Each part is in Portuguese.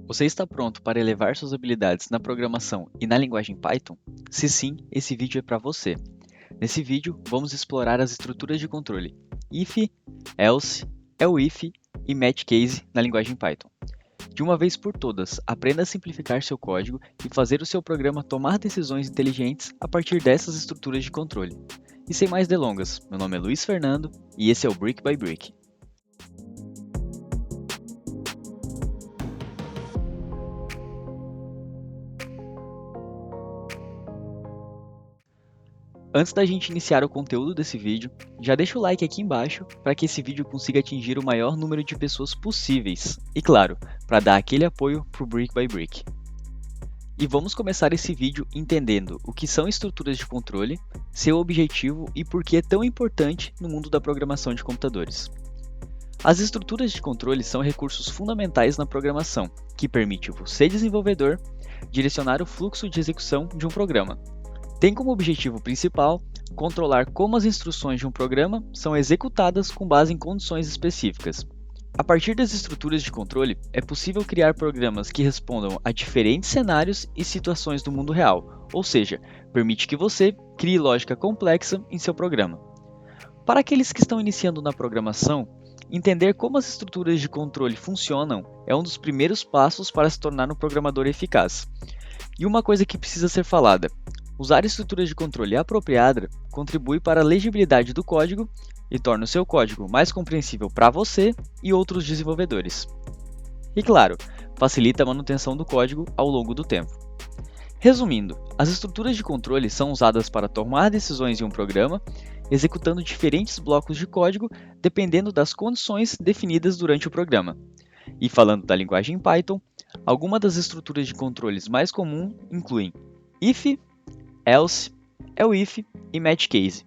Você está pronto para elevar suas habilidades na programação e na linguagem Python? Se sim, esse vídeo é para você. Nesse vídeo, vamos explorar as estruturas de controle if, else, elif e match case na linguagem Python. De uma vez por todas, aprenda a simplificar seu código e fazer o seu programa tomar decisões inteligentes a partir dessas estruturas de controle. E sem mais delongas, meu nome é Luiz Fernando e esse é o Brick by Brick. Antes da gente iniciar o conteúdo desse vídeo, já deixa o like aqui embaixo para que esse vídeo consiga atingir o maior número de pessoas possíveis. E claro, para dar aquele apoio para o Brick by Brick. E vamos começar esse vídeo entendendo o que são estruturas de controle, seu objetivo e por que é tão importante no mundo da programação de computadores. As estruturas de controle são recursos fundamentais na programação, que permite você, desenvolvedor, direcionar o fluxo de execução de um programa. Tem como objetivo principal controlar como as instruções de um programa são executadas com base em condições específicas. A partir das estruturas de controle, é possível criar programas que respondam a diferentes cenários e situações do mundo real, ou seja, permite que você crie lógica complexa em seu programa. Para aqueles que estão iniciando na programação, entender como as estruturas de controle funcionam é um dos primeiros passos para se tornar um programador eficaz. E uma coisa que precisa ser falada: usar estruturas de controle apropriada contribui para a legibilidade do código e torna o seu código mais compreensível para você e outros desenvolvedores. E claro, facilita a manutenção do código ao longo do tempo. Resumindo, as estruturas de controle são usadas para tomar decisões em um programa, executando diferentes blocos de código dependendo das condições definidas durante o programa. E falando da linguagem Python, algumas das estruturas de controles mais comuns incluem if, else, elif e match case.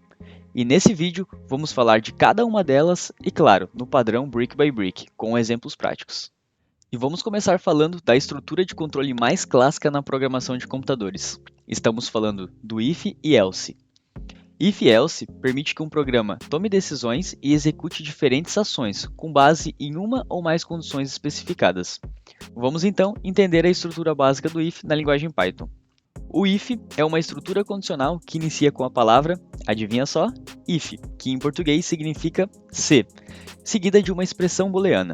E nesse vídeo vamos falar de cada uma delas e, claro, no padrão Brick by Brick, com exemplos práticos. E vamos começar falando da estrutura de controle mais clássica na programação de computadores. Estamos falando do if e else. If e else permite que um programa tome decisões e execute diferentes ações, com base em uma ou mais condições especificadas. Vamos então entender a estrutura básica do if na linguagem Python. O if é uma estrutura condicional que inicia com a palavra, adivinha só, if, que em português significa se, seguida de uma expressão booleana.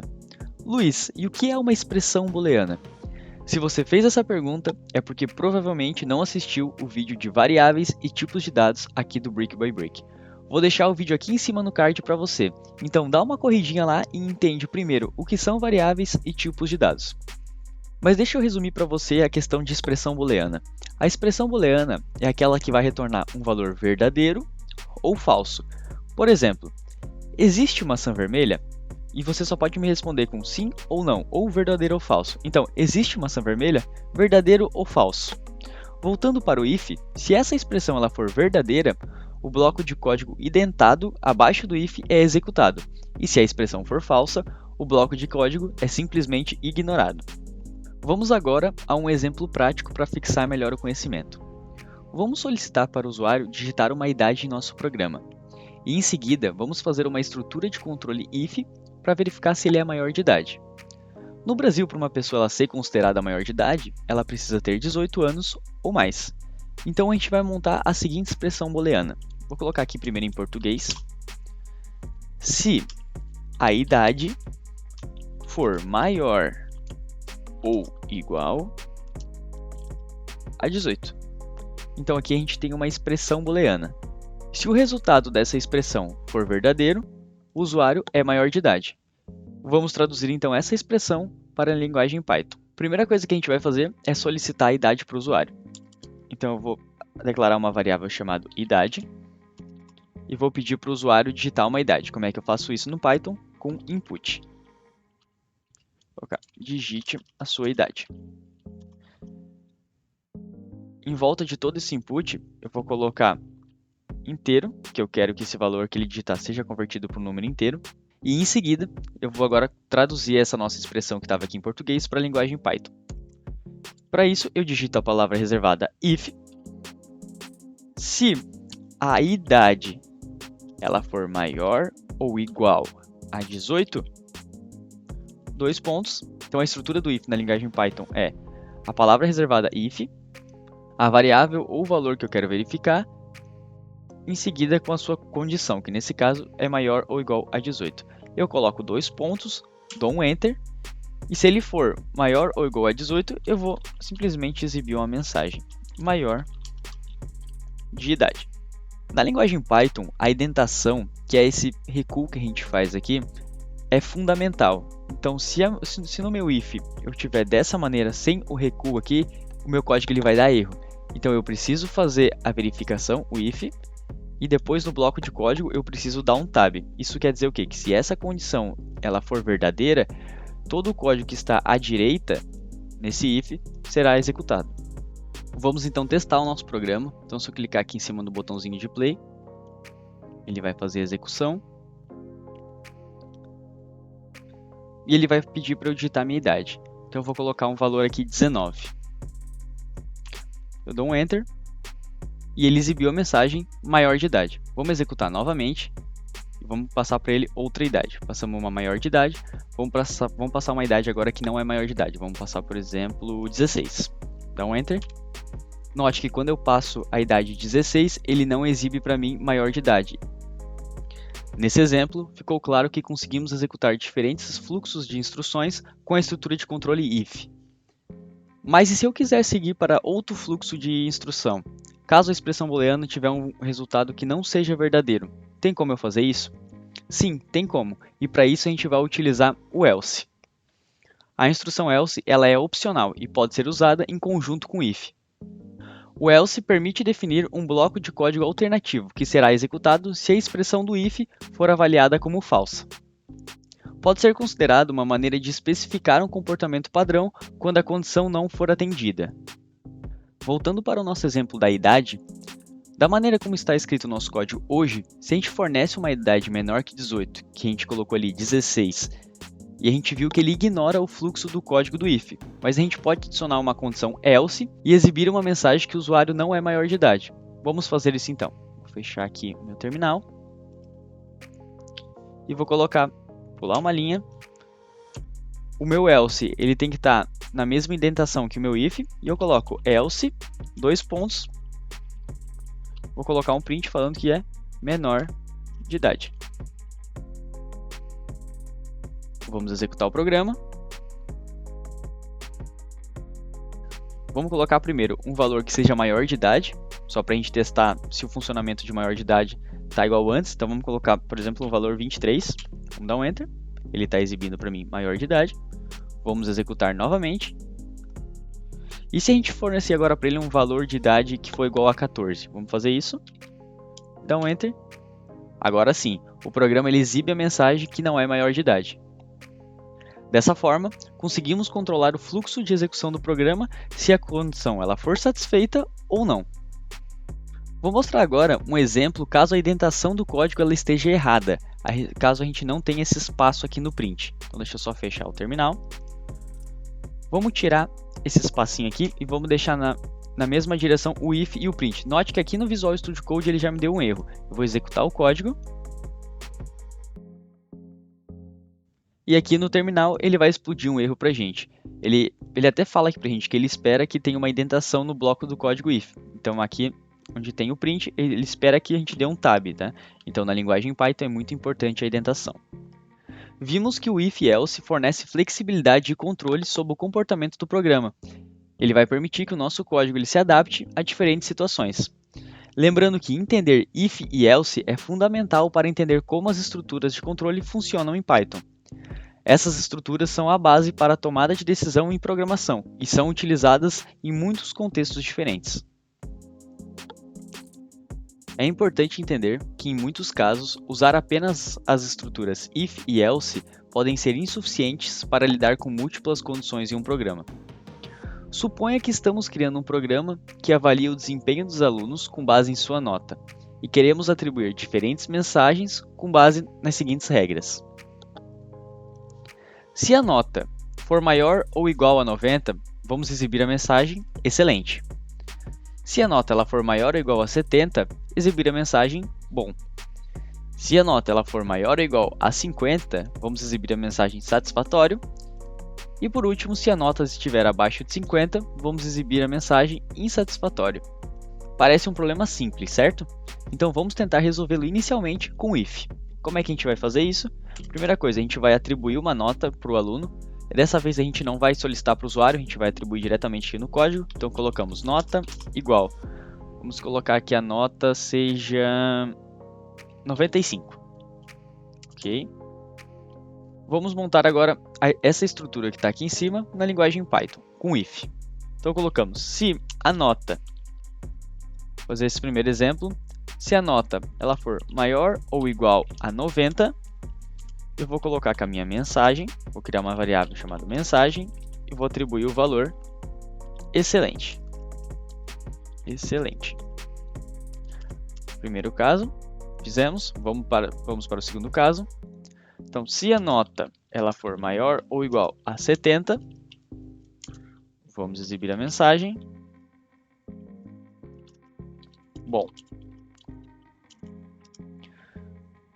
Luiz, e o que é uma expressão booleana? Se você fez essa pergunta, é porque provavelmente não assistiu o vídeo de variáveis e tipos de dados aqui do Brick by Brick. Vou deixar o vídeo aqui em cima no card para você, então dá uma corridinha lá e entende primeiro o que são variáveis e tipos de dados. Mas deixa eu resumir para você a questão de expressão booleana. A expressão booleana é aquela que vai retornar um valor verdadeiro ou falso. Por exemplo, existe maçã vermelha? E você só pode me responder com sim ou não, ou verdadeiro ou falso. Então, existe maçã vermelha? Verdadeiro ou falso? Voltando para o if, se essa expressão ela for verdadeira, o bloco de código identado abaixo do if é executado. E se a expressão for falsa, o bloco de código é simplesmente ignorado. Vamos agora a um exemplo prático para fixar melhor o conhecimento. Vamos solicitar para o usuário digitar uma idade em nosso programa. E em seguida, vamos fazer uma estrutura de controle if para verificar se ele é maior de idade. No Brasil, para uma pessoa ela ser considerada maior de idade, ela precisa ter 18 anos ou mais. Então a gente vai montar a seguinte expressão booleana. Vou colocar aqui primeiro em português. Se a idade for maior ou igual a 18. Então aqui a gente tem uma expressão booleana. Se o resultado dessa expressão for verdadeiro, o usuário é maior de idade. Vamos traduzir então essa expressão para a linguagem Python. Primeira coisa que a gente vai fazer é solicitar a idade para o usuário. Então eu vou declarar uma variável chamada idade e vou pedir para o usuário digitar uma idade. Como é que eu faço isso no Python? Com input. Digite a sua idade. Em volta de todo esse input, eu vou colocar inteiro, que eu quero que esse valor que ele digitar seja convertido para um número inteiro. E em seguida, eu vou agora traduzir essa nossa expressão que estava aqui em português para a linguagem Python. Para isso, eu digito a palavra reservada if. Se a idade ela for maior ou igual a 18, dois pontos. Então a estrutura do if na linguagem Python é a palavra reservada if, a variável ou valor que eu quero verificar, em seguida com a sua condição, que nesse caso é maior ou igual a 18. Eu coloco dois pontos, dou um Enter, e se ele for maior ou igual a 18, eu vou simplesmente exibir uma mensagem, maior de idade. Na linguagem Python, a indentação, que é esse recuo que a gente faz aqui, é fundamental. Então, se no meu if eu tiver dessa maneira, sem o recuo aqui, o meu código ele vai dar erro. Então, eu preciso fazer a verificação, o if, e depois no bloco de código eu preciso dar um tab. Isso quer dizer o quê? Que se essa condição ela for verdadeira, todo o código que está à direita, nesse if, será executado. Vamos então testar o nosso programa. Então, se eu clicar aqui em cima do botãozinho de play, ele vai fazer a execução. E ele vai pedir para eu digitar a minha idade. Então, eu vou colocar um valor aqui 19. Eu dou um Enter. E ele exibiu a mensagem maior de idade. Vamos executar novamente. E vamos passar para ele outra idade. Passamos uma maior de idade. Vamos passar uma idade agora que não é maior de idade. Vamos passar, por exemplo, 16. Dá um Enter. Note que quando eu passo a idade 16, ele não exibe para mim maior de idade. Nesse exemplo, ficou claro que conseguimos executar diferentes fluxos de instruções com a estrutura de controle if. Mas e se eu quiser seguir para outro fluxo de instrução? Caso a expressão booleana tiver um resultado que não seja verdadeiro, tem como eu fazer isso? Sim, tem como, e para isso a gente vai utilizar o else. A instrução else ela é opcional e pode ser usada em conjunto com if. O else permite definir um bloco de código alternativo que será executado se a expressão do if for avaliada como falsa. Pode ser considerado uma maneira de especificar um comportamento padrão quando a condição não for atendida. Voltando para o nosso exemplo da idade, da maneira como está escrito o nosso código hoje, se a gente fornece uma idade menor que 18, que a gente colocou ali 16, e a gente viu que ele ignora o fluxo do código do if, mas a gente pode adicionar uma condição else e exibir uma mensagem que o usuário não é maior de idade. Vamos fazer isso então. Vou fechar aqui o meu terminal e vou pular uma linha. O meu else ele tem que estar na mesma indentação que o meu if, e eu coloco else, dois pontos, vou colocar um print falando que é menor de idade. Vamos executar o programa. Vamos colocar primeiro um valor que seja maior de idade, só para a gente testar se o funcionamento de maior de idade está igual antes. Então vamos colocar, por exemplo, um valor 23. Vamos dar um Enter. Ele está exibindo para mim maior de idade. Vamos executar novamente. E se a gente fornecer agora para ele um valor de idade que for igual a 14? Vamos fazer isso. Dá um Enter. Agora sim, o programa ele exibe a mensagem que não é maior de idade. Dessa forma, conseguimos controlar o fluxo de execução do programa se a condição ela for satisfeita ou não. Vou mostrar agora um exemplo caso a indentação do código ela esteja errada, caso a gente não tenha esse espaço aqui no print. Então deixa eu só fechar o terminal. Vamos tirar esse espacinho aqui e vamos deixar na mesma direção o if e o print. Note que aqui no Visual Studio Code ele já me deu um erro. Eu vou executar o código. E aqui no terminal ele vai explodir um erro para a gente. Ele até fala aqui para a gente que ele espera que tenha uma indentação no bloco do código if. Então aqui onde tem o print, ele espera que a gente dê um tab, tá? Então na linguagem Python é muito importante a indentação. Vimos que o if e else fornece flexibilidade e controle sobre o comportamento do programa. Ele vai permitir que o nosso código ele se adapte a diferentes situações. Lembrando que entender if e else é fundamental para entender como as estruturas de controle funcionam em Python. Essas estruturas são a base para a tomada de decisão em programação e são utilizadas em muitos contextos diferentes. É importante entender que, em muitos casos, usar apenas as estruturas if e else podem ser insuficientes para lidar com múltiplas condições em um programa. Suponha que estamos criando um programa que avalia o desempenho dos alunos com base em sua nota e queremos atribuir diferentes mensagens com base nas seguintes regras. Se a nota for maior ou igual a 90, vamos exibir a mensagem excelente. Se a nota ela for maior ou igual a 70, exibir a mensagem bom. Se a nota ela for maior ou igual a 50, vamos exibir a mensagem satisfatório. E por último, se a nota estiver abaixo de 50, vamos exibir a mensagem insatisfatório. Parece um problema simples, certo? Então vamos tentar resolvê-lo inicialmente com if. Como é que a gente vai fazer isso? Primeira coisa, a gente vai atribuir uma nota para o aluno. Dessa vez a gente não vai solicitar para o usuário, a gente vai atribuir diretamente aqui no código. Então colocamos nota igual. Vamos colocar aqui a nota seja 95. Ok? Vamos montar agora essa estrutura que está aqui em cima na linguagem Python, com if. Então colocamos se a nota, vou fazer esse primeiro exemplo, se a nota ela for maior ou igual a 90, eu vou colocar com a minha mensagem, vou criar uma variável chamada mensagem e vou atribuir o valor excelente. Excelente. Primeiro caso, fizemos, vamos para o segundo caso. Então, se a nota ela for maior ou igual a 70, vamos exibir a mensagem bom.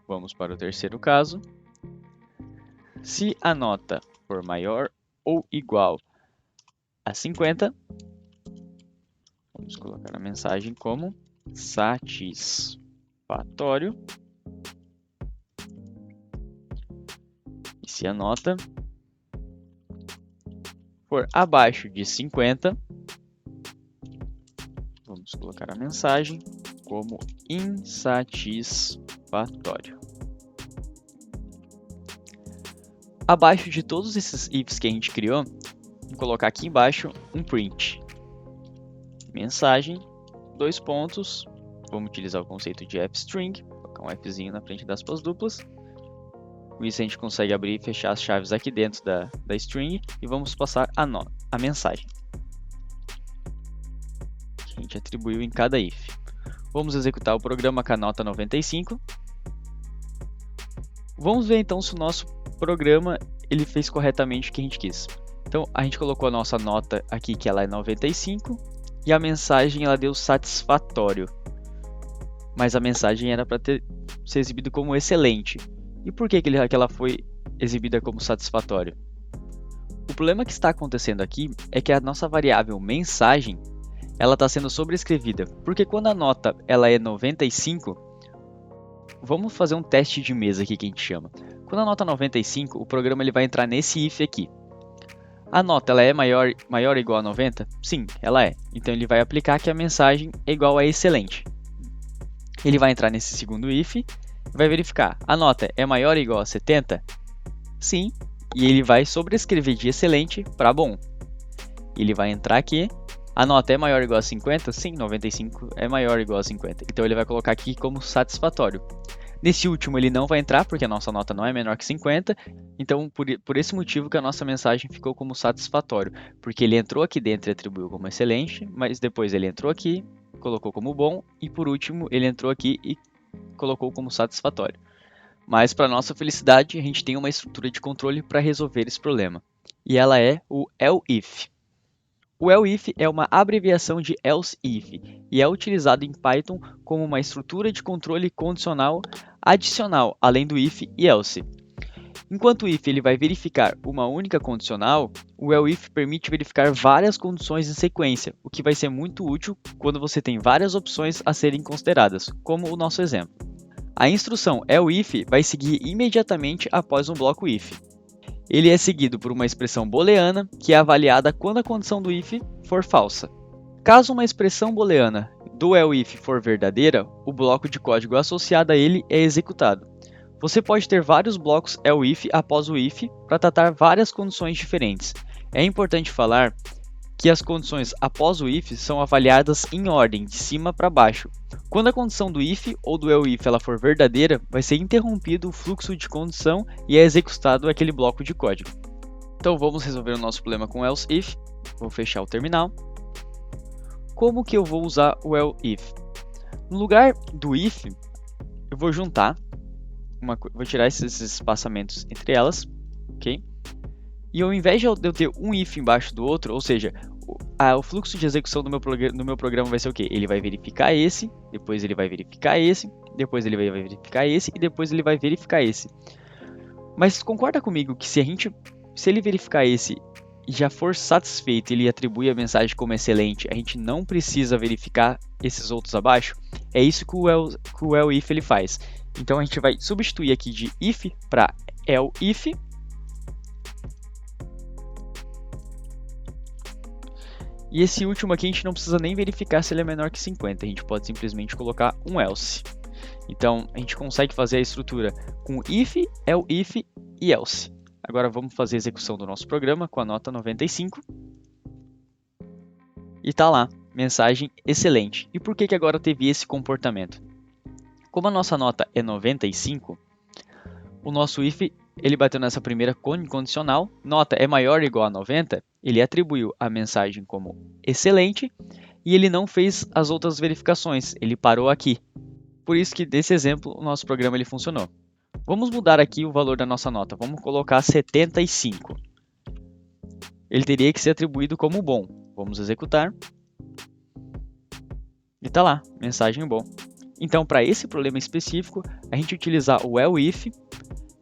Vamos para o terceiro caso. Se a nota for maior ou igual a 50, vamos colocar a mensagem como satisfatório. E se a nota for abaixo de 50, vamos colocar a mensagem como insatisfatório. Abaixo de todos esses ifs que a gente criou, vou colocar aqui embaixo um print. Mensagem, dois pontos, vamos utilizar o conceito de fstring, colocar um fzinho na frente das aspas duplas. Com isso a gente consegue abrir e fechar as chaves aqui dentro da string e vamos passar a mensagem que a gente atribuiu em cada if. Vamos executar o programa com a nota 95. Vamos ver então se o nosso programa ele fez corretamente o que a gente quis. Então a gente colocou a nossa nota aqui que ela é 95 e a mensagem ela deu satisfatório, mas a mensagem era para ser exibida como excelente. E por que ela foi exibida como satisfatório? O problema que está acontecendo aqui é que a nossa variável mensagem ela está sendo sobrescrevida, porque quando a nota ela é 95, vamos fazer um teste de mesa aqui que a gente chama. Quando a nota é 95, o programa ele vai entrar nesse if aqui. A nota ela é maior ou igual a 90? Sim, ela é. Então ele vai aplicar que a mensagem é igual a excelente. Ele vai entrar nesse segundo if e vai verificar. A nota é maior ou igual a 70? Sim. E ele vai sobrescrever de excelente para bom. Ele vai entrar aqui. A nota é maior ou igual a 50? Sim, 95 é maior ou igual a 50. Então ele vai colocar aqui como satisfatório. Nesse último ele não vai entrar, porque a nossa nota não é menor que 50. Então por esse motivo que a nossa mensagem ficou como satisfatório. Porque ele entrou aqui dentro e atribuiu como excelente, mas depois ele entrou aqui, colocou como bom, e por último ele entrou aqui e colocou como satisfatório. Mas para nossa felicidade, a gente tem uma estrutura de controle para resolver esse problema. E ela é o ELIF. O ELIF é uma abreviação de else if e é utilizado em Python como uma estrutura de controle condicional adicional, além do if e else. Enquanto o if ele vai verificar uma única condicional, o ELIF permite verificar várias condições em sequência, o que vai ser muito útil quando você tem várias opções a serem consideradas, como o nosso exemplo. A instrução ELIF vai seguir imediatamente após um bloco if. Ele é seguido por uma expressão booleana, que é avaliada quando a condição do if for falsa. Caso uma expressão booleana do ELIF for verdadeira, o bloco de código associado a ele é executado. Você pode ter vários blocos ELIF após o if para tratar várias condições diferentes. É importante falar que as condições após o if são avaliadas em ordem, de cima para baixo. Quando a condição do if ou do ELIF ela for verdadeira, vai ser interrompido o fluxo de condição e é executado aquele bloco de código. Então vamos resolver o nosso problema com else if. Vou fechar o terminal. Como que eu vou usar o else if? No lugar do if, eu vou juntar, vou tirar esses espaçamentos entre elas, ok? E ao invés de eu ter um if embaixo do outro, ou seja, o fluxo de execução do meu programa vai ser o quê? Ele vai verificar esse, depois ele vai verificar esse, depois ele vai verificar esse e depois ele vai verificar esse. Mas concorda comigo que se ele verificar esse já for satisfeito e ele atribui a mensagem como excelente, a gente não precisa verificar esses outros abaixo. É isso que o else ele faz. Então a gente vai substituir aqui de if para else. E esse último aqui a gente não precisa nem verificar se ele é menor que 50, a gente pode simplesmente colocar um else. Então a gente consegue fazer a estrutura com if, else e else. Agora vamos fazer a execução do nosso programa com a nota 95. E está lá, mensagem excelente. E por que agora teve esse comportamento? Como a nossa nota é 95, o nosso if ele bateu nessa primeira condicional, nota é maior ou igual a 90, ele atribuiu a mensagem como excelente e ele não fez as outras verificações, ele parou aqui. Por isso que desse exemplo o nosso programa ele funcionou. Vamos mudar aqui o valor da nossa nota, vamos colocar 75. Ele teria que ser atribuído como bom. Vamos executar. E está lá, mensagem bom. Então, para esse problema específico, a gente utilizar o else if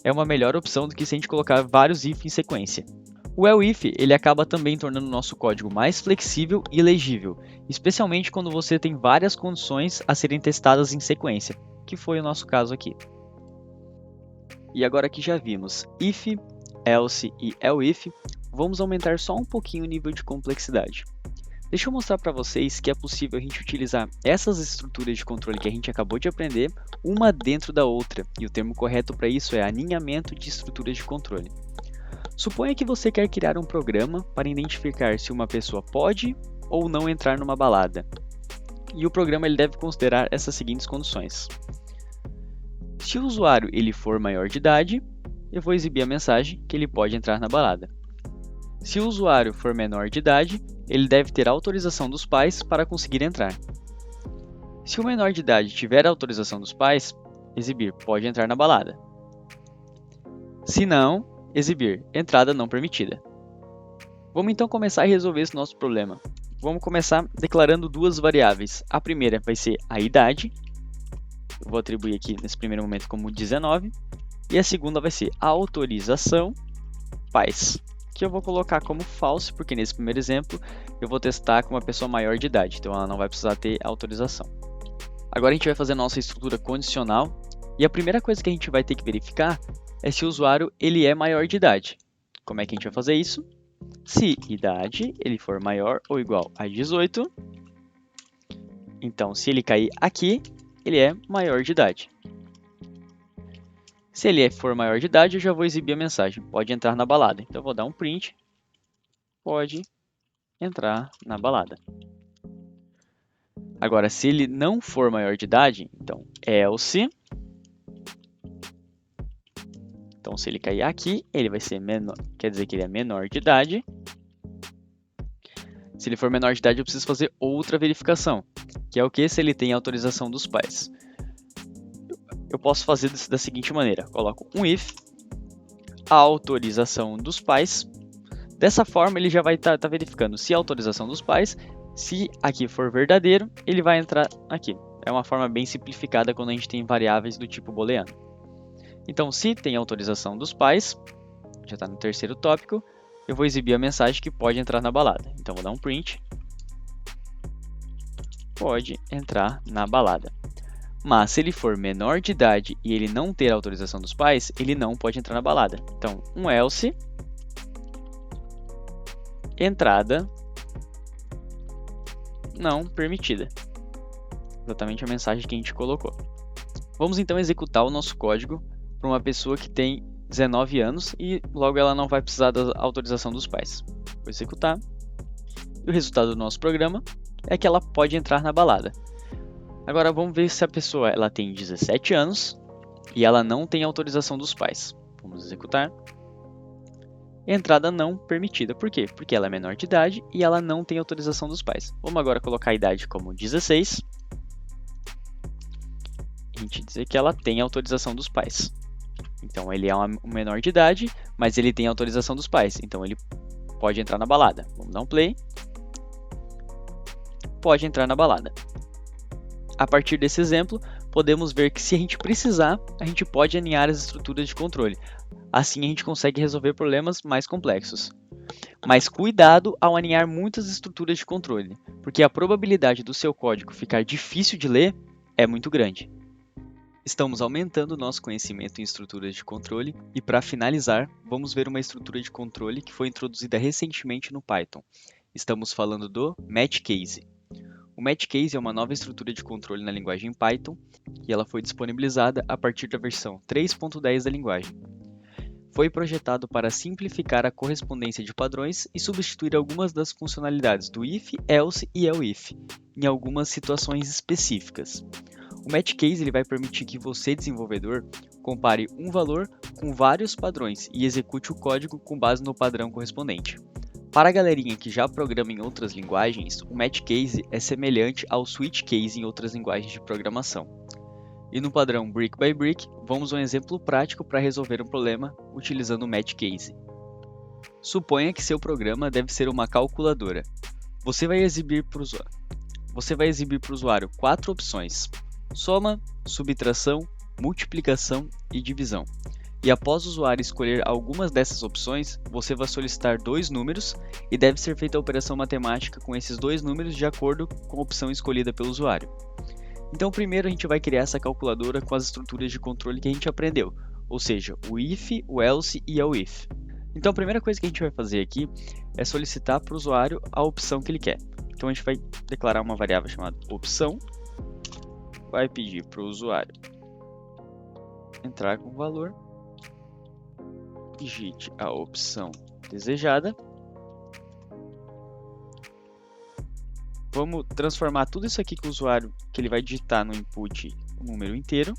é uma melhor opção do que se a gente colocar vários if em sequência. O else if ele acaba também tornando o nosso código mais flexível e legível, especialmente quando você tem várias condições a serem testadas em sequência, que foi o nosso caso aqui. E agora que já vimos if, else e else if, vamos aumentar só um pouquinho o nível de complexidade. Deixa eu mostrar para vocês que é possível a gente utilizar essas estruturas de controle que a gente acabou de aprender, uma dentro da outra, e o termo correto para isso é alinhamento de estruturas de controle. Suponha que você quer criar um programa para identificar se uma pessoa pode ou não entrar numa balada. E o programa ele deve considerar essas seguintes condições. Se o usuário ele for maior de idade, eu vou exibir a mensagem que ele pode entrar na balada. Se o usuário for menor de idade, ele deve ter autorização dos pais para conseguir entrar. Se o menor de idade tiver autorização dos pais, exibir pode entrar na balada. Se não, exibir entrada não permitida. Vamos então começar a resolver esse nosso problema. Vamos começar declarando duas variáveis. A primeira vai ser a idade. Eu vou atribuir aqui nesse primeiro momento como 19. E a segunda vai ser a autorização pais, que eu vou colocar como false, porque nesse primeiro exemplo eu vou testar com uma pessoa maior de idade, então ela não vai precisar ter autorização. Agora a gente vai fazer a nossa estrutura condicional, e a primeira coisa que a gente vai ter que verificar é se o usuário ele é maior de idade. Como é que a gente vai fazer isso? Se idade ele for maior ou igual a 18, então se ele cair aqui, ele é maior de idade. Se ele for maior de idade, eu já vou exibir a mensagem, pode entrar na balada. Então eu vou dar um print, pode entrar na balada. Agora, se ele não for maior de idade, então else. Então se ele cair aqui, ele vai ser menor, quer dizer que ele é menor de idade. Se ele for menor de idade, eu preciso fazer outra verificação, que é o que? Se ele tem autorização dos pais. Eu posso fazer da seguinte maneira, coloco um if, a autorização dos pais. Dessa forma, ele já vai estar verificando se a autorização dos pais, se aqui for verdadeiro, ele vai entrar aqui. É uma forma bem simplificada quando a gente tem variáveis do tipo booleano. Então, se tem autorização dos pais, já está no terceiro tópico, eu vou exibir a mensagem que pode entrar na balada. Então, vou dar um print, pode entrar na balada. Mas se ele for menor de idade e ele não ter autorização dos pais, ele não pode entrar na balada. Então, um else, entrada não permitida. Exatamente a mensagem que a gente colocou. Vamos então executar o nosso código para uma pessoa que tem 19 anos e logo ela não vai precisar da autorização dos pais. Vou executar. E o resultado do nosso programa é que ela pode entrar na balada. Agora vamos ver se a pessoa ela tem 17 anos e ela não tem autorização dos pais. Vamos executar. Entrada não permitida. Por quê? Porque ela é menor de idade e ela não tem autorização dos pais. Vamos agora colocar a idade como 16. E a gente dizer que ela tem autorização dos pais. Então ele é um menor de idade, mas ele tem autorização dos pais. Então ele pode entrar na balada. Vamos dar um play. Pode entrar na balada. A partir desse exemplo, podemos ver que se a gente precisar, a gente pode alinhar as estruturas de controle. Assim a gente consegue resolver problemas mais complexos. Mas cuidado ao alinhar muitas estruturas de controle, porque a probabilidade do seu código ficar difícil de ler é muito grande. Estamos aumentando nosso conhecimento em estruturas de controle e, para finalizar, vamos ver uma estrutura de controle que foi introduzida recentemente no Python. Estamos falando do Match Case. O Match Case é uma nova estrutura de controle na linguagem Python e ela foi disponibilizada a partir da versão 3.10 da linguagem. Foi projetado para simplificar a correspondência de padrões e substituir algumas das funcionalidades do if, else e elif em algumas situações específicas. O Match Case ele vai permitir que você, desenvolvedor, compare um valor com vários padrões e execute o código com base no padrão correspondente. Para a galerinha que já programa em outras linguagens, o Match Case é semelhante ao Switch Case em outras linguagens de programação. E no padrão Brick by Brick, vamos a um exemplo prático para resolver um problema utilizando o Match Case. Suponha que seu programa deve ser uma calculadora. Você vai exibir para o usuário 4 opções: soma, subtração, multiplicação e divisão. E após o usuário escolher algumas dessas opções, você vai solicitar 2 números e deve ser feita a operação matemática com esses 2 números de acordo com a opção escolhida pelo usuário. Então primeiro a gente vai criar essa calculadora com as estruturas de controle que a gente aprendeu, ou seja, o if, o else e o if. Então a primeira coisa que a gente vai fazer aqui é solicitar para o usuário a opção que ele quer. Então a gente vai declarar uma variável chamada opção, vai pedir para o usuário entrar com o valor, digite a opção desejada. Vamos transformar tudo isso aqui que o usuário que ele vai digitar no input um número inteiro.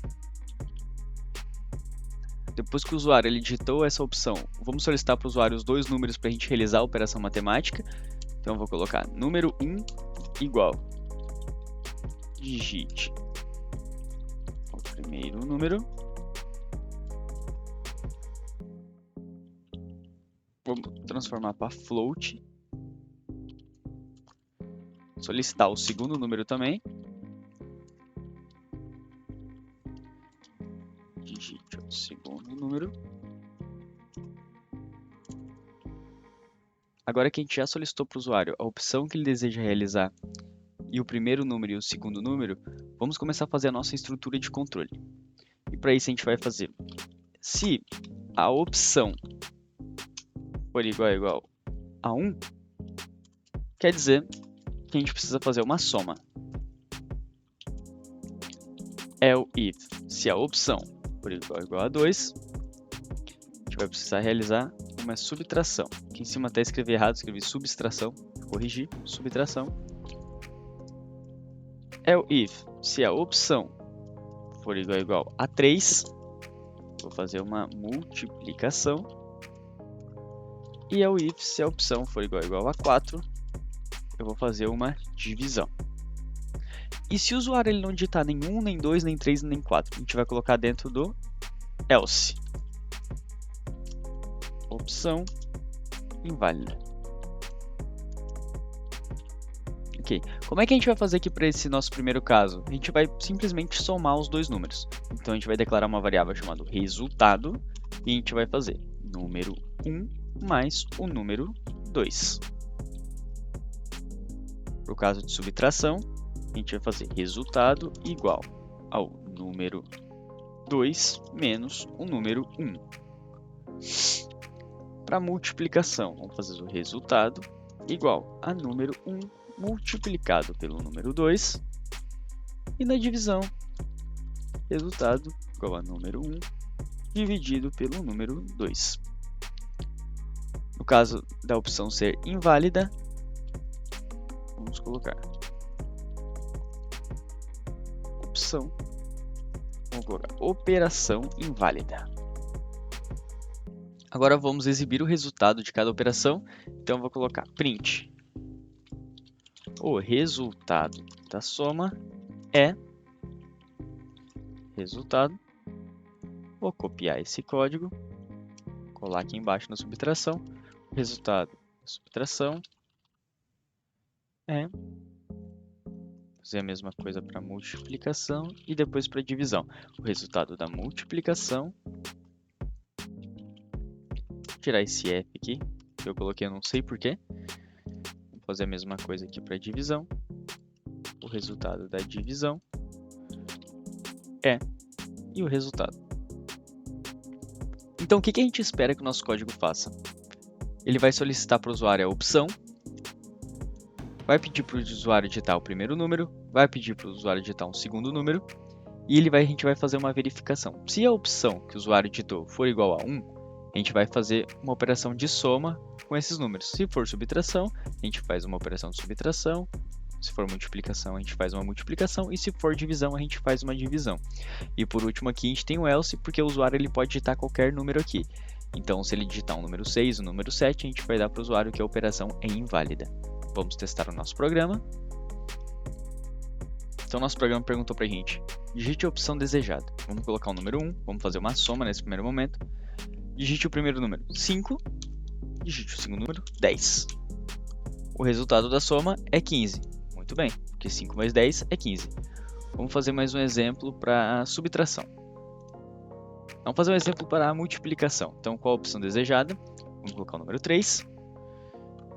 Depois que o usuário ele digitou essa opção, vamos solicitar para o usuário os 2 números para a gente realizar a operação matemática. Então eu vou colocar número 1 igual, digite o primeiro número. Vamos transformar para float. Solicitar o segundo número também. Digite o segundo número. Agora que a gente já solicitou para o usuário a opção que ele deseja realizar e o primeiro número e o segundo número, vamos começar a fazer a nossa estrutura de controle. E para isso a gente vai fazer, se a opção for igual a 1, quer dizer que a gente precisa fazer uma soma. If, se a opção for igual a 2, a gente vai precisar realizar uma subtração. Aqui em cima até escrevi errado, escrevi subtração, corrigir, subtração. If, se a opção for igual a 3, vou fazer uma multiplicação. E if, se a opção for igual a 4, eu vou fazer uma divisão. E se o usuário ele não digitar nenhum, nem 2, nem 3, nem 4, a gente vai colocar dentro do else. Opção inválida. Ok, como é que a gente vai fazer aqui para esse nosso primeiro caso? A gente vai simplesmente somar os 2 números. Então a gente vai declarar uma variável chamada resultado e a gente vai fazer número 1 mais o número 2. Para o caso de subtração, a gente vai fazer resultado igual ao número 2 menos o número 1. Para multiplicação, vamos fazer o resultado igual a número 1 multiplicado pelo número 2. E na divisão, resultado igual a número 1 dividido pelo número 2. No caso da opção ser inválida, vamos colocar opção, vamos colocar operação inválida. Agora vamos exibir o resultado de cada operação, então vou colocar print. O resultado da soma é resultado. Vou copiar esse código, colar aqui embaixo na subtração. O resultado da subtração é fazer a mesma coisa para multiplicação e depois para divisão. O resultado da multiplicação, tirar esse F aqui, que eu coloquei, eu não sei porquê. Vou fazer a mesma coisa aqui para divisão. O resultado da divisão é e o resultado. Então, o que a gente espera que o nosso código faça? Ele vai solicitar para o usuário a opção, vai pedir para o usuário digitar o primeiro número, vai pedir para o usuário digitar um segundo número, e a gente vai fazer uma verificação. Se a opção que o usuário digitou for igual a 1, a gente vai fazer uma operação de soma com esses números. Se for subtração, a gente faz uma operação de subtração. Se for multiplicação, a gente faz uma multiplicação. E se for divisão, a gente faz uma divisão. E por último aqui, a gente tem o else, porque o usuário ele pode digitar qualquer número aqui. Então, se ele digitar um número 6, um número 7, a gente vai dar para o usuário que a operação é inválida. Vamos testar o nosso programa. Então, nosso programa perguntou para a gente, digite a opção desejada. Vamos colocar o número 1, vamos fazer uma soma nesse primeiro momento. Digite o primeiro número 5, digite o segundo número 10. O resultado da soma é 15. Muito bem, porque 5 mais 10 é 15. Vamos fazer mais um exemplo para a subtração. Vamos fazer um exemplo para a multiplicação. Então, qual a opção desejada? Vamos colocar o número 3.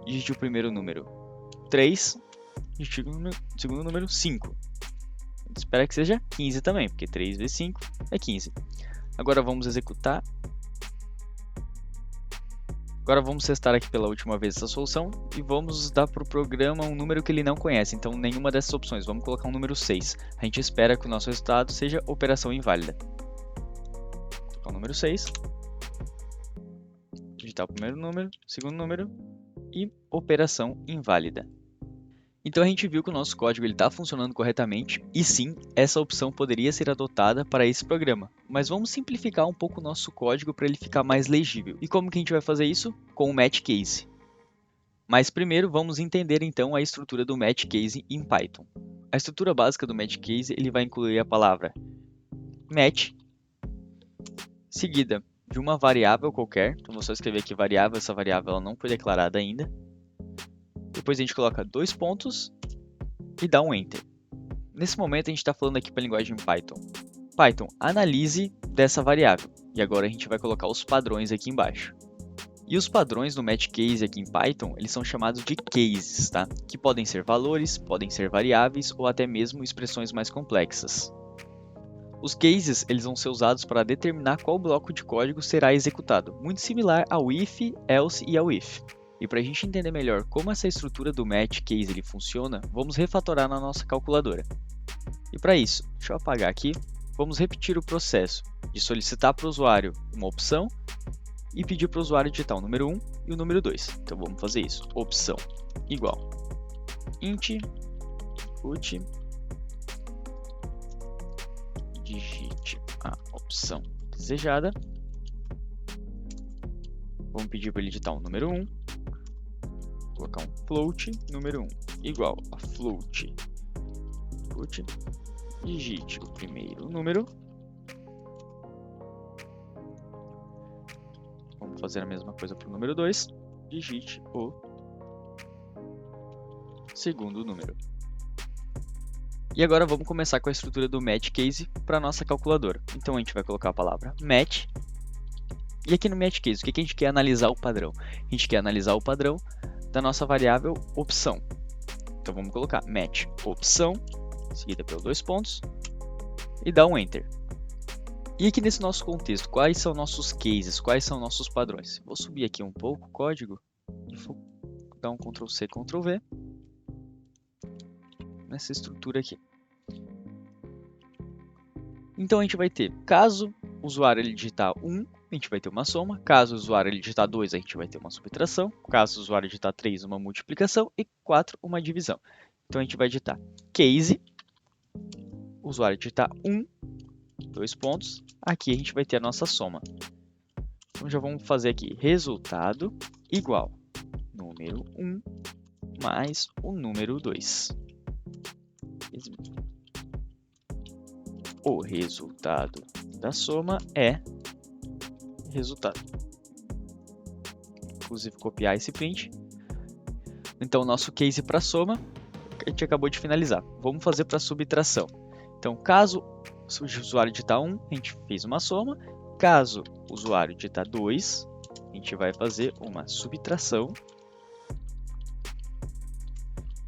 Digite o primeiro número 3. Digite o segundo número 5. A gente espera que seja 15 também, porque 3 vezes 5 é 15. Agora vamos executar. Agora vamos testar aqui pela última vez essa solução e vamos dar para o programa um número que ele não conhece, então nenhuma dessas opções. Vamos colocar um número 6. A gente espera que o nosso resultado seja operação inválida. Vou colocar o número 6. Digitar o primeiro número, segundo número e operação inválida. Então a gente viu que o nosso código está funcionando corretamente e sim, essa opção poderia ser adotada para esse programa. Mas vamos simplificar um pouco o nosso código para ele ficar mais legível. E como que a gente vai fazer isso? Com o match case. Mas primeiro vamos entender então a estrutura do match case em Python. A estrutura básica do match case ele vai incluir a palavra match, seguida de uma variável qualquer. Então vou só escrever aqui variável, essa variável ela não foi declarada ainda. Depois a gente coloca 2 pontos e dá um Enter. Nesse momento a gente está falando aqui para a linguagem Python. Python, analise dessa variável. E agora a gente vai colocar os padrões aqui embaixo. E os padrões do match case aqui em Python, eles são chamados de cases, tá? Que podem ser valores, podem ser variáveis ou até mesmo expressões mais complexas. Os cases eles vão ser usados para determinar qual bloco de código será executado, muito similar ao if, else e ao if. E para a gente entender melhor como essa estrutura do match case ele funciona, vamos refatorar na nossa calculadora. E para isso, deixa eu apagar aqui, vamos repetir o processo de solicitar para o usuário uma opção e pedir para o usuário digitar o número 1 e o número 2. Então vamos fazer isso, opção igual int input, digite a opção desejada, vamos pedir para ele digitar o número 1, colocar um float número 1 igual a float input, digite o primeiro número, vamos fazer a mesma coisa para o número 2, digite o segundo número. E agora vamos começar com a estrutura do match case para a nossa calculadora. Então a gente vai colocar a palavra match. E aqui no match case, o que a gente quer analisar o padrão? A gente quer analisar o padrão da nossa variável opção. Então vamos colocar match opção, seguida pelos 2 pontos, e dar um Enter. E aqui nesse nosso contexto, quais são nossos cases, quais são nossos padrões? Vou subir aqui um pouco o código e vou dar um Ctrl C, Ctrl V nessa estrutura aqui. Então a gente vai ter, caso o usuário ele digitar 1, a gente vai ter uma soma, caso o usuário ele digitar 2, a gente vai ter uma subtração, caso o usuário digitar 3, uma multiplicação e 4, uma divisão. Então a gente vai digitar case, o usuário digitar 1, 2 pontos, aqui a gente vai ter a nossa soma. Então já vamos fazer aqui resultado igual número 1 mais o número 2. O resultado da soma é resultado. Inclusive copiar esse print. Então o nosso case para soma a gente acabou de finalizar. Vamos fazer para subtração. Então caso o usuário digitar 1, a gente fez uma soma. Caso o usuário digitar 2, a a gente vai fazer uma subtração.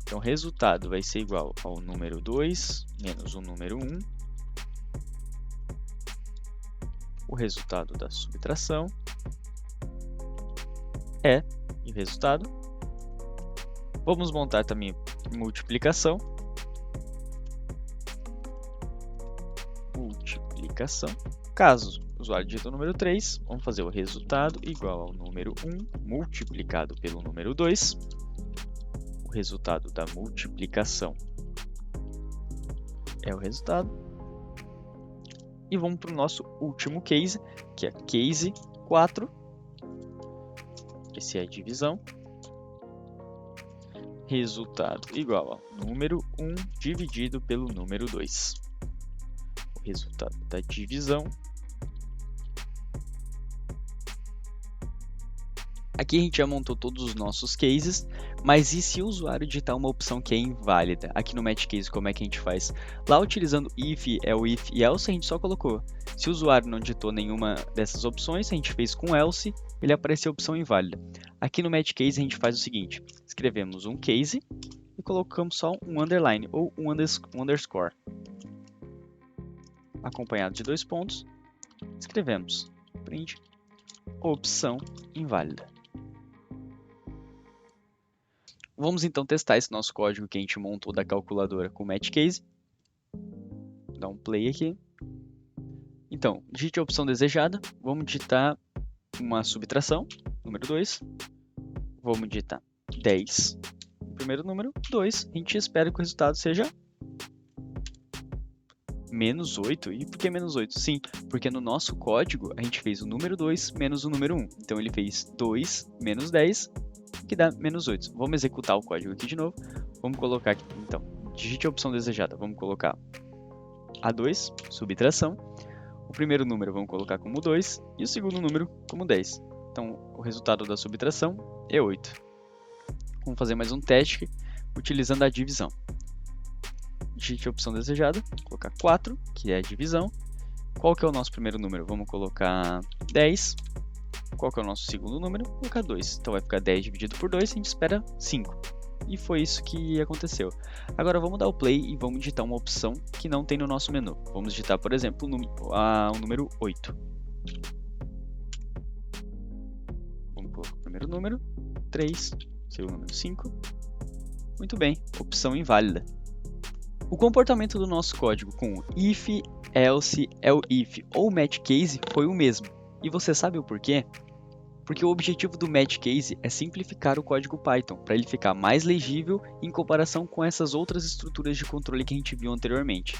Então, o resultado vai ser igual ao número 2 menos o número 1. O resultado da subtração é o resultado. Vamos montar também multiplicação. Caso o usuário digite o número 3, vamos fazer o resultado igual ao número 1 multiplicado pelo número 2. O resultado da multiplicação é o resultado. E vamos para o nosso último case, que é case 4. Esse é a divisão. Resultado igual ao número 1 dividido pelo número 2. O resultado da divisão. Aqui a gente já montou todos os nossos cases, mas e se o usuário digitar uma opção que é inválida? Aqui no match case, como é que a gente faz? Lá utilizando if, elif e else, a gente só colocou. Se o usuário não digitou nenhuma dessas opções, a gente fez com else, ele apareceu a opção inválida. Aqui no match case a gente faz o seguinte, escrevemos um case e colocamos só um underline ou um underscore. Acompanhado de 2 pontos, escrevemos print opção inválida. Vamos então testar esse nosso código que a gente montou da calculadora com o match case. Vou dar um play aqui. Então, digite a opção desejada. Vamos digitar uma subtração, número 2. Vamos digitar 10, o primeiro número, 2. A gente espera que o resultado seja menos 8. E por que menos 8? Sim, porque no nosso código a gente fez o número 2 menos o número 1. Então ele fez 2 menos 10, que dá menos 8. Vamos executar o código aqui de novo. Vamos colocar aqui, então, digite a opção desejada. Vamos colocar A2, subtração. O primeiro número vamos colocar como 2 e o segundo número como 10. Então, o resultado da subtração é 8. Vamos fazer mais um teste utilizando a divisão. Digite a opção desejada, vou colocar 4, que é a divisão. Qual que é o nosso primeiro número? Vamos colocar 10. Qual que é o nosso segundo número? Vou colocar 2. Então vai ficar 10 dividido por 2, a gente espera 5. E foi isso que aconteceu. Agora vamos dar o play e vamos digitar uma opção que não tem no nosso menu. Vamos digitar, por exemplo, o número 8. Vamos colocar o primeiro número, 3, segundo número 5. Muito bem, opção inválida. O comportamento do nosso código com if, else, elif ou match case foi o mesmo. E você sabe o porquê? Porque o objetivo do match case é simplificar o código Python para ele ficar mais legível em comparação com essas outras estruturas de controle que a gente viu anteriormente.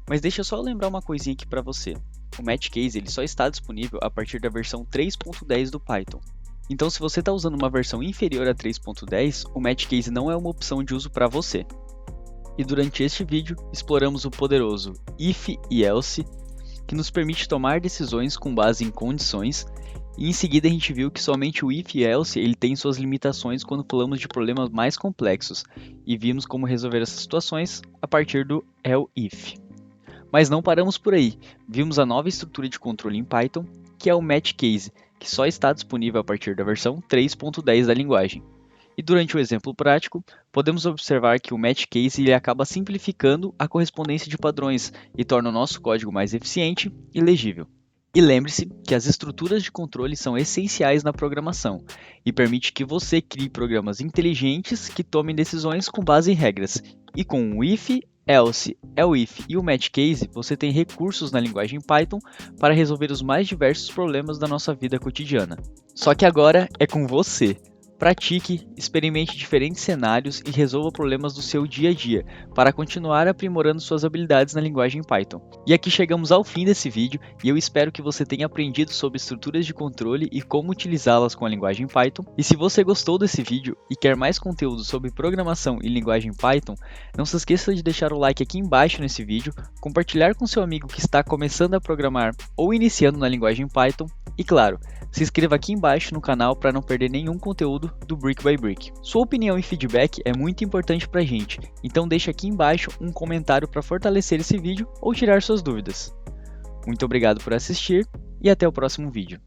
Mas deixa eu só lembrar uma coisinha aqui para você. O match case ele só está disponível a partir da versão 3.10 do Python. Então se você está usando uma versão inferior a 3.10, o match case não é uma opção de uso para você. E durante este vídeo, exploramos o poderoso if e else, que nos permite tomar decisões com base em condições, e em seguida a gente viu que somente o if e else ele tem suas limitações quando falamos de problemas mais complexos, e vimos como resolver essas situações a partir do elif. Mas não paramos por aí, vimos a nova estrutura de controle em Python, que é o match case, que só está disponível a partir da versão 3.10 da linguagem. E durante o exemplo prático, podemos observar que o match case ele acaba simplificando a correspondência de padrões e torna o nosso código mais eficiente e legível. E lembre-se que as estruturas de controle são essenciais na programação e permite que você crie programas inteligentes que tomem decisões com base em regras. E com o if, else, elif e o match case, você tem recursos na linguagem Python para resolver os mais diversos problemas da nossa vida cotidiana. Só que agora é com você! Pratique, experimente diferentes cenários e resolva problemas do seu dia a dia para continuar aprimorando suas habilidades na linguagem Python. E aqui chegamos ao fim desse vídeo e eu espero que você tenha aprendido sobre estruturas de controle e como utilizá-las com a linguagem Python. E se você gostou desse vídeo e quer mais conteúdo sobre programação e linguagem Python, não se esqueça de deixar o like aqui embaixo nesse vídeo, compartilhar com seu amigo que está começando a programar ou iniciando na linguagem Python e, claro, se inscreva aqui embaixo no canal para não perder nenhum conteúdo do Brick by Brick. Sua opinião e feedback é muito importante para a gente, então deixe aqui embaixo um comentário para fortalecer esse vídeo ou tirar suas dúvidas. Muito obrigado por assistir e até o próximo vídeo.